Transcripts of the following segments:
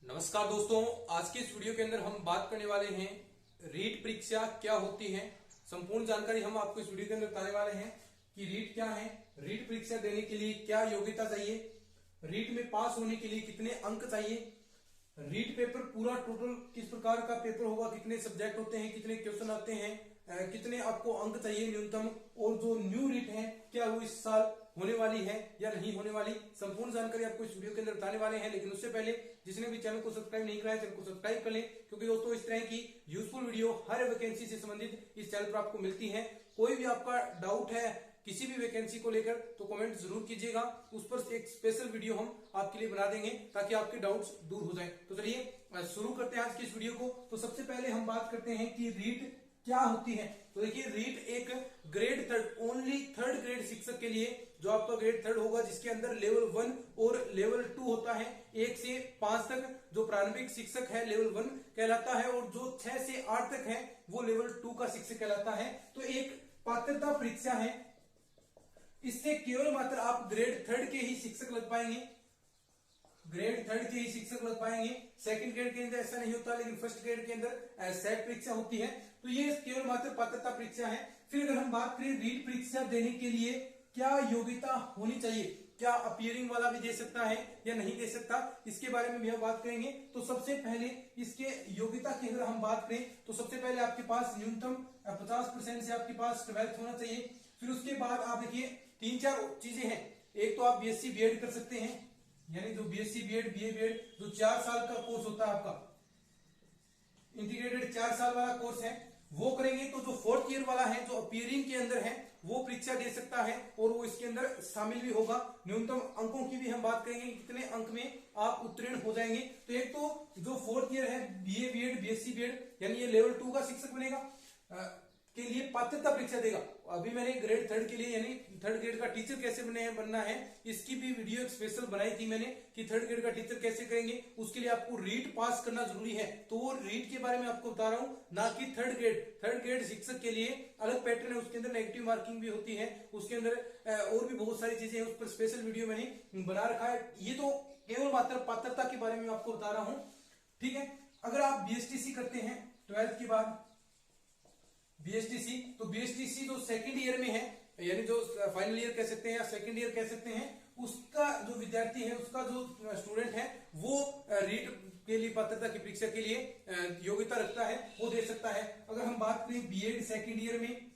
नमस्कार दोस्तों, आज के इस वीडियो के अंदर हम बात करने वाले हैं रीट परीक्षा क्या होती है। संपूर्ण जानकारी हम आपको इस वीडियो के अंदर बताने वाले हैं कि रीट क्या है, रीट परीक्षा देने के लिए क्या योग्यता चाहिए, रीट में पास होने के लिए कितने अंक चाहिए, रीट पेपर पूरा टोटल किस प्रकार का पेपर होगा, कितने सब्जेक्ट होते हैं, कितने क्वेश्चन आते हैं, कितने आपको अंक चाहिए न्यूनतम, और जो न्यू रीट है क्या वो इस साल होने वाली है या नहीं होने वाली, संपूर्ण जानकारी आपको इस वीडियो के अंदर बताने वाले हैं। लेकिन उससे पहले जिसने भी चैनल को सब्सक्राइब नहीं कराया चैनल को सब्सक्राइब कर लें, क्योंकि दोस्तों इस तरह की यूजफुल वीडियो हर वैकेंसी से संबंधित इस चैनल पर आपको मिलती है। कोई भी आपका डाउट है किसी भी वैकेंसी को लेकर तो कमेंट जरूर कीजिएगा, उस पर एक स्पेशल वीडियो हम आपके लिए बना देंगे ताकि आपके डाउट्स दूर हो जाएं। तो चलिए शुरू करते हैं आज की इस वीडियो को। तो सबसे पहले हम बात करते हैं कि रीट क्या होती है। तो देखिए, रीट एक grade third, only third grade शिक्षक के लिए, जो आपका ग्रेड थर्ड होगा जिसके अंदर लेवल 1 और लेवल 2 होता है। 1 से 5 तक जो प्रारंभिक शिक्षक है लेवल 1 कहलाता है, और जो 6 से 8 तक है वो लेवल 2 का शिक्षक कहलाता है। तो एक पात्रता परीक्षा है, इससे केवल मात्र आप ग्रेड थर्ड के ही शिक्षक लग पाएंगे, ग्रेड थर्ड के ही शिक्षक लग पाएंगे। सेकंड ग्रेड के अंदर ऐसा नहीं होता, लेकिन फर्स्ट ग्रेड के अंदर सेट परीक्षा होती है। तो ये केवल मात्र पात्रता परीक्षा है। फिर अगर हम बात करें रीट परीक्षा देने के लिए क्या योग्यता होनी चाहिए, क्या अपीयरिंग वाला भी दे सकता है या नहीं दे सकता, इसके बारे में भी हम बात करेंगे। तो सबसे पहले इसके योग्यता की अगर हम बात करें तो सबसे पहले आपके पास न्यूनतम 50% से आपके पास 12th होना चाहिए। फिर उसके बाद आप देखिए 3-4 चीजें हैं। एक तो आप बीएससी बीएड कर सकते हैं, यानी जो बीएससी बीएड बीए बीएड जो 4 साल का कोर्स होता है आपका, इंटीग्रेटेड 4 साल वाला कोर्स है, वो करेंगे। तो जो 4th ईयर वाला है, जो अपीयरिंग के अंदर है, वो परीक्षा दे सकता है और वो इसके अंदर शामिल भी होगा। न्यूनतम अंकों की भी हम बात करेंगे, कितने अंक में आप उत्तीर्ण हो जाएंगे। तो एक तो जो 4th ईयर है बीए बीएड बीएससी बीएड, यानी ये लेवल 2 का शिक्षक बनेगा, के लिए पात्रता परीक्षा देगा। अभी मैंने ग्रेड थर्ड के लिए यानी थर्ड ग्रेड का टीचर कैसे बनना है, इसकी भी वीडियो एक स्पेशल बनाई थी मैंने कि थर्ड ग्रेड का टीचर कैसे करेंगे। उसके लिए आपको रीट पास करना जरूरी है, तो वो रीट के बारे में आपको बता रहा हूं, ना कि थर्ड ग्रेड शिक्षक के लिए अलग पैटर्न है, उसके अंदर नेगेटिव मार्किंग भी होती है, उसके अंदर और भी बहुत सारी चीजें हैं, उस पर स्पेशल वीडियो मैंने बना रखा है। ये तो केवल मात्र पात्रता के बारे में आपको बता रहा हूं, ठीक है। अगर आप बीएसटीसी करते हैं 12th के बाद बीएसटीसी, तो बीएसटीसी जो सेकंड ईयर में है, यानी जो फाइनल ईयर कह सकते हैं या सेकंड ईयर कह सकते हैं, उसका जो विद्यार्थी है, उसका जो स्टूडेंट है, वो रीट के लिए पात्रता की परीक्षा के लिए योग्यता रखता है, वो दे सकता है। अगर हम बात करें बीएड सेकंड ईयर में,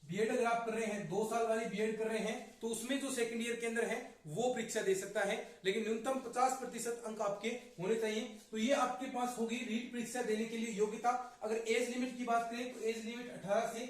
बीएड अगर आप कर रहे हैं 2 साल वाली बीएड कर रहे हैं, तो उसमें जो सेकंड ईयर के अंदर है वो परीक्षा दे सकता है, लेकिन न्यूनतम 50% अंक आपके होने चाहिए। तो ये आपके पास होगी रीट परीक्षा देने के लिए योग्यता। अगर एज लिमिट की बात करें तो एज लिमिट 18 से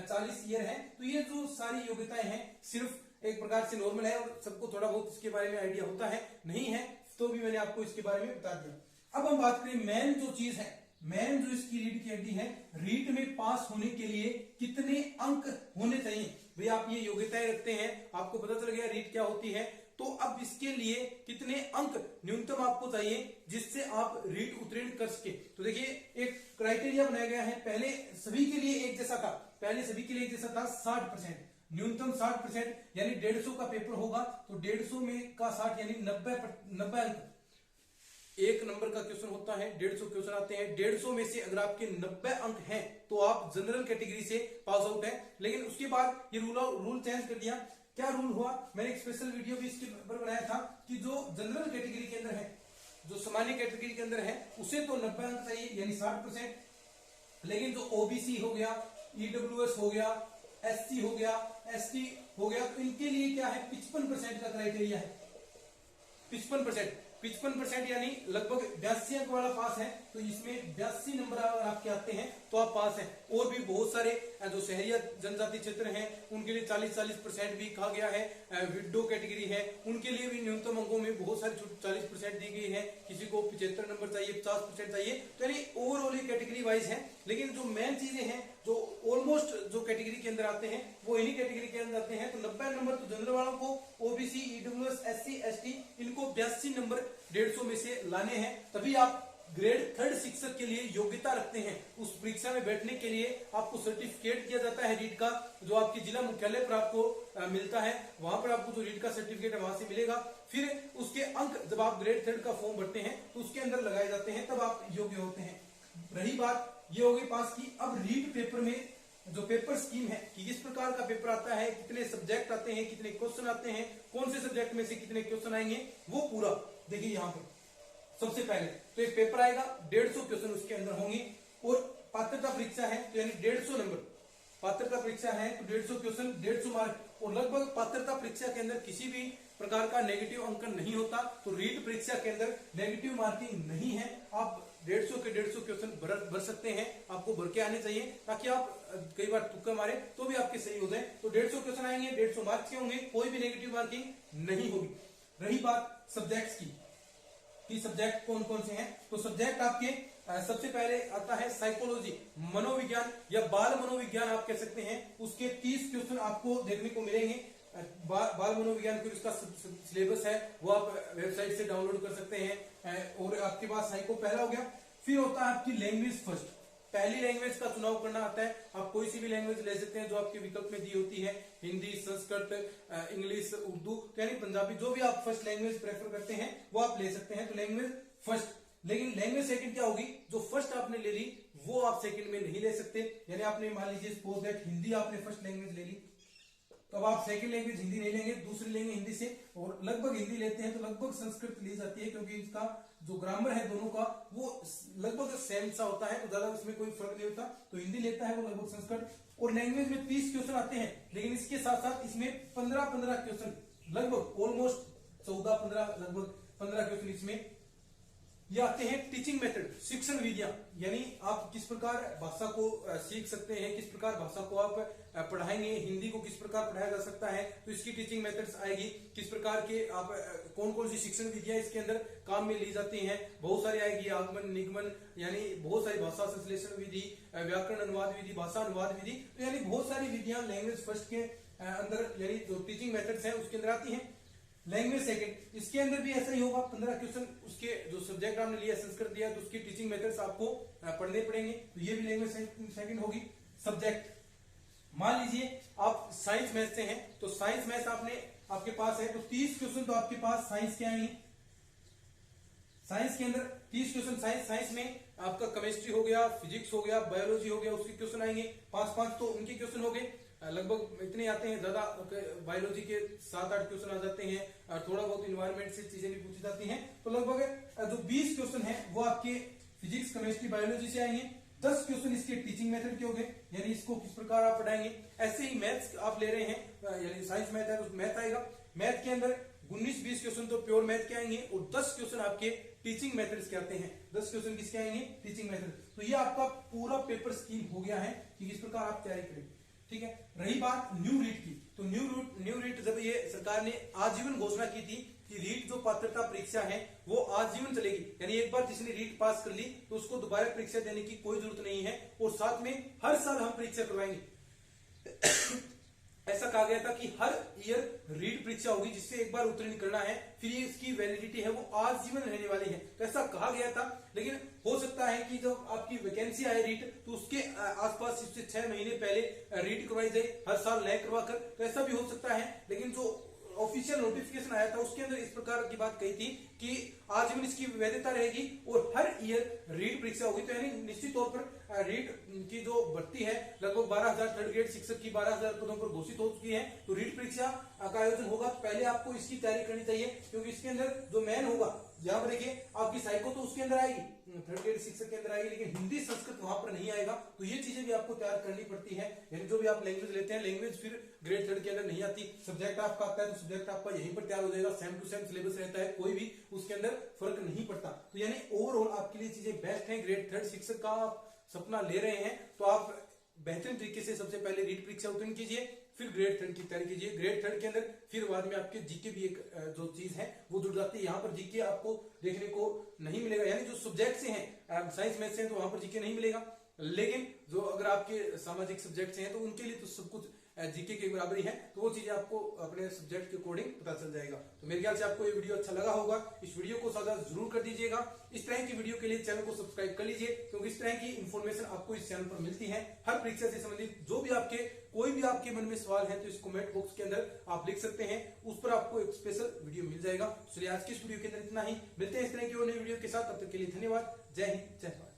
40 ईयर है। तो ये जो सारी योग्यताएं हैं सिर्फ एक प्रकार से नॉर्मल है, और सबको थोड़ा बहुत इसके बारे में आइडिया होता है, नहीं है तो भी मैंने आपको इसके बारे में बता दिया। अब हम बात करें मेन जो चीज है, मेन जो इसकी रीट की हड्डी है, रीट में पास होने के लिए कितने अंक होने चाहिए। भाई आप ये योग्यताएं रखते हैं, आपको पता चल गया रीट क्या होती है, तो अब इसके लिए कितने अंक न्यूनतम आपको चाहिए जिससे आप रीट उत्तीर्ण कर सके। तो देखिए एक क्राइटेरिया बनाया गया है, पहले सभी के लिए एक जैसा था, पहले सभी के लिए एक जैसा था 60%, न्यूनतम 60%, यानी 150 का पेपर होगा, तो 150 में का 60 यानी 90 अंक। एक नंबर का क्वेश्चन होता है, 150 क्वेश्चन आते हैं, 150 में से अगर आपके 90 अंक हैं तो आप जनरल कैटेगरी से पास आउट हैं। लेकिन उसके बाद ये रूल चेंज कर दिया। क्या रूल हुआ, मैंने एक स्पेशल वीडियो भी इसके ऊपर बनाया था कि जो जनरल कैटेगरी के अंदर है, जो सामान्य कैटेगरी के अंदर है, उसे तो 90 अंक चाहिए यानी 60%, लेकिन जो ओबीसी हो गया, ईडब्ल्यूएस हो गया, एससी हो गया, एसटी हो गया, तो इनके लिए क्या है 55% का क्राइटेरिया है। 55% यानी लगभग 82 अंक वाला पास है। तो इसमें 82 नंबर अगर आपके आते हैं तो आप पास हैं। और भी बहुत सारे जो शहरी जनजाति क्षेत्र हैं उनके लिए 40% भी कहा गया है। विडो कैटेगरी है उनके लिए भी न्यूनतम अंकों में बहुत सारी 40% दी गई है। किसी को 75 नंबर चाहिए, 50% चाहिए, तो यानी ओवरऑल ये कैटेगरी वाइज है। लेकिन जो मेन चीजें हैं जो ऑलमोस्ट जो कैटेगरी के अंदर आते हैं वो इन्हीं कैटेगरी के अंदर आते हैं। तो 90 नंबर तो जनरल वालों को, ओबीसी, ईडब्ल्यूएस, एससी, एसटी, इनको 82 नंबर 150 में से लाने हैं, तभी आप ग्रेड थर्ड शिक्षक के लिए योग्यता रखते हैं। उस परीक्षा में बैठने के लिए आपको सर्टिफिकेट दिया जाता है रीट का, जो आपकी जिला मुख्यालय पर आपको मिलता है। वहां पर आपको जो रीट का सर्टिफिकेट है वहां से मिलेगा। फिर उसके अंक जब आप ग्रेड थर्ड का फॉर्म भरते हैं तो उसके अंदर लगाए जाते हैं, तब आप योग्य होते हैं। रही बात ये होगी पास की। अब रीट पेपर में जो पेपर स्कीम है कि किस प्रकार का पेपर आता है, कितने सब्जेक्ट आते हैं, कितने क्वेश्चन आते हैं, कौन से सब्जेक्ट में से कितने क्वेश्चन आएंगे, वो पूरा देखिए यहाँ पे। सबसे पहले तो एक पेपर आएगा, 150 क्वेश्चन उसके अंदर होंगे, और पात्रता परीक्षा है तो यानी 150 नंबर पात्रता परीक्षा है तो 150 क्वेश्चन, 150 मार्क, और लगभग पात्रता परीक्षा के अंदर किसी भी प्रकार का नेगेटिव अंकन नहीं होता। तो रीट परीक्षा के अंदर नेगेटिव मार्किंग नहीं है। आप 150 के 150 क्वेश्चन भर सकते हैं, आपको भर के आने चाहिए, ताकि आप कई बार तुक्का मारे तो भी आपके सही हो जाए। तो 150 क्वेश्चन आएंगे, 150 मार्क्स के होंगे, कोई भी नेगेटिव मार्किंग नहीं होगी। रही बात सब्जेक्ट्स की कि सब्जेक्ट कौन कौन से हैं, तो सब्जेक्ट आपके सबसे पहले आता है साइकोलॉजी, मनोविज्ञान या बाल मनोविज्ञान आप कह सकते हैं। उसके 30 क्वेश्चन आपको देखने को मिलेंगे। बाल मनोविज्ञान की उसका सिलेबस है वो आप वेबसाइट से डाउनलोड कर सकते हैं। और आपके पास साइको पहला हो गया। फिर होता है आपकी लैंग्वेज फर्स्ट, पहली लैंग्वेज का चुनाव करना आता है। आप कोई सी भी लैंग्वेज ले सकते हैं जो आपके विकल्प में दी होती है, हिंदी, संस्कृत, इंग्लिश, उर्दू, यानी पंजाबी, जो भी आप फर्स्ट लैंग्वेज प्रेफर करते हैं वो आप ले सकते हैं। तो लैंग्वेज फर्स्ट। लेकिन लैंग्वेज सेकंड क्या होगी, जो फर्स्ट आपने ले ली वो आप सेकंड में नहीं ले सकते। यानी आपने मान लीजिए सपोज दैट हिंदी आपने फर्स्ट लैंग्वेज ले ली, तो अब आप सेकंड लैंग्वेज हिंदी नहीं लेंगे, दूसरी लेंगे हिंदी से। और लगभग हिंदी लेते हैं तो लगभग संस्कृत ली जाती है, क्योंकि इसका जो ग्रामर है दोनों का वो लगभग सेम सा होता है, तो ज्यादा उसमें कोई फर्क नहीं होता। तो हिंदी लेता है वो लगभग संस्कृत। और लैंग्वेज में 30 क्वेश्चन आते हैं, लेकिन इसके साथ साथ इसमें 15 क्वेश्चन, लगभग ऑलमोस्ट 14-15, लगभग 15 क्वेश्चन इसमें ये आते हैं। टीचिंग मेथड, शिक्षण विधियां, यानी आप किस प्रकार भाषा को सीख सकते हैं, किस प्रकार भाषा को आप पढ़ाएंगे, हिंदी को किस प्रकार पढ़ाया जा सकता है, तो इसकी टीचिंग मेथड्स आएगी। किस प्रकार के आप कौन कौन सी शिक्षण विधियां इसके अंदर काम में ली जाती हैं, बहुत सारी आएगी। आगमन, निगमन, यानी बहुत सारी भाषा संश्लेषण विधि, व्याकरण अनुवाद विधि, भाषा अनुवाद विधि, तो यानी बहुत सारी विधियां लैंग्वेज फर्स्ट के अंदर, यानी जो टीचिंग मेथड्स हैं उसके अंदर आती हैं। लैंग्वेज सेकंड, इसके अंदर भी ऐसा ही होगा, 15 क्वेश्चन। उसके जो सब्जेक्ट आपने लिया, संस्कृत लिया, तो उसकी टीचिंग मेथड्स आपको पढ़ने पड़ेंगे, तो ये भी लैंग्वेज सेकंड होगी। सब्जेक्ट, मान लीजिए आप साइंस मैथ से हैं, तो साइंस मैथ आपके पास है, तो 30 क्वेश्चन तो आपके पास साइंस के आएंगे। साइंस के अंदर 30 क्वेश्चन साइंस में आपका केमिस्ट्री हो गया, फिजिक्स हो गया, बायोलॉजी हो गया, उसके क्वेश्चन आएंगे 5-5, तो उनके क्वेश्चन हो गए। लगभग इतने आते हैं, ज्यादा बायोलॉजी के 7-8 क्वेश्चन आ जाते हैं, और थोड़ा बहुत इन्वायरमेंट से चीजें भी पूछी जाती हैं। तो लगभग जो 20 क्वेश्चन है वो आपके फिजिक्स, केमिस्ट्री, बायोलॉजी से आएंगे। 10 क्वेश्चन इसके टीचिंग मेथड के हो गए, यानी इसको किस प्रकार आप पढ़ाएंगे। ऐसे ही मैथ्स आप ले रहे हैं, यानी साइंस मैथ है तो मैथ आएगा। मैथ के अंदर 19-20 क्वेश्चन तो प्योर मैथ के आएंगे, और 10 क्वेश्चन आपके टीचिंग मेथड्स के आते हैं। 10 क्वेश्चन किसके आएंगे, टीचिंग मेथड। तो ये आपका पूरा पेपर स्कीम हो गया है कि किस प्रकार आप तैयारी करेंगे। ठीक है। रही बात न्यू रीट की, तो न्यू रीट जब ये सरकार ने आजीवन घोषणा की थी कि रीट जो पात्रता परीक्षा है वो आजीवन चलेगी, यानी एक बार जिसने रीट पास कर ली तो उसको दोबारा परीक्षा देने की कोई जरूरत नहीं है, और साथ में हर साल हम परीक्षा करवाएंगे। ऐसा कहा गया था कि हर ईयर रीट परीक्षा होगी, जिससे एक बार उत्तीर्ण करना है, फिर ये इसकी वैलिडिटी है वो आजीवन रहने वाली है। तो ऐसा कहा गया था, लेकिन हो सकता है कि जब आपकी वैकेंसी आए रीट, तो उसके आसपास इससे 6 महीने पहले रीट करवाई जाए, हर साल नए करवा कर, तो ऐसा भी हो सकता है। लेकिन जो ऑफिशियल नोटिफिकेशन आया था उसके अंदर इस प्रकार की बात कही थी कि आजीवन इसकी वैधता रहेगी और हर ईयर रीट परीक्षा होगी। तो यानी निश्चित तौर पर रीट की जो भर्ती है, लगभग 12,000 थर्ड ग्रेड शिक्षक की 12,000 पदों पर घोषित हो चुकी है। तो रीट परीक्षा का आयोजन होगा, पहले आपको इसकी तैयारी करनी चाहिए, क्योंकि इसके अंदर जो मैन होगा, यहाँ पर देखिए आपकी साइको तो उसके अंदर आएगी, थर्ड ग्रेड शिक्षक के अंदर आएगी, लेकिन हिंदी संस्कृत वहां पर नहीं आएगा। तो ये चीजें भी आपको तैयार करनी पड़ती है। यानी जो भी आप लैंग्वेज लेते हैं, लैंग्वेज फिर ग्रेड थर्ड के अंदर नहीं आती। सब्जेक्ट आपका आता है तो सब्जेक्ट आपका यहीं पर तैयार हो जाएगा, सेम टू सेम सिलेबस रहता है, कोई भी उसके अंदर फर्क नहीं पड़ता। तो यानी ओवरऑल आपके लिए चीजें बेस्ट है। ग्रेड थर्ड शिक्षक का आप सपना ले रहे हैं तो आप बेहतरीन तरीके से सबसे पहले रीट परीक्षा उत्तीर्ण कीजिए, फिर ग्रेड थर्ड की तैयारी कीजिए। ग्रेड थर्ड के अंदर फिर बाद में आपके जीके भी एक जो चीज है वो जुड़ जाती है। यहाँ पर जीके आपको देखने को नहीं मिलेगा, यानी जो सब्जेक्ट से हैं, साइंस मैथ से हैं, तो वहां पर जीके नहीं मिलेगा। लेकिन जो अगर आपके सामाजिक सब्जेक्ट हैं तो उनके लिए तो सब कुछ जीके के बराबर ही है, तो वो चीजें आपको अपने सब्जेक्ट के अकॉर्डिंग पता चल जाएगा। तो मेरे ख्याल से आपको ये वीडियो अच्छा लगा होगा। इस वीडियो को साझा जरूर कर दीजिएगा। इस तरह की वीडियो के लिए चैनल को सब्सक्राइब कर लीजिए, क्योंकि इस तरह की इंफॉर्मेशन आपको इस चैनल पर मिलती है। हर परीक्षा से संबंधित जो भी कोई भी आपके मन में सवाल है तो इस कमेंट बॉक्स के अंदर आप लिख सकते हैं, उस पर आपको एक स्पेशल वीडियो मिल जाएगा। चलिए आज की इस वीडियो के अंदर इतना ही, मिलते हैं इस तरह की और नई वीडियो के साथ। तब तक के लिए धन्यवाद। जय हिंद, जय भारत।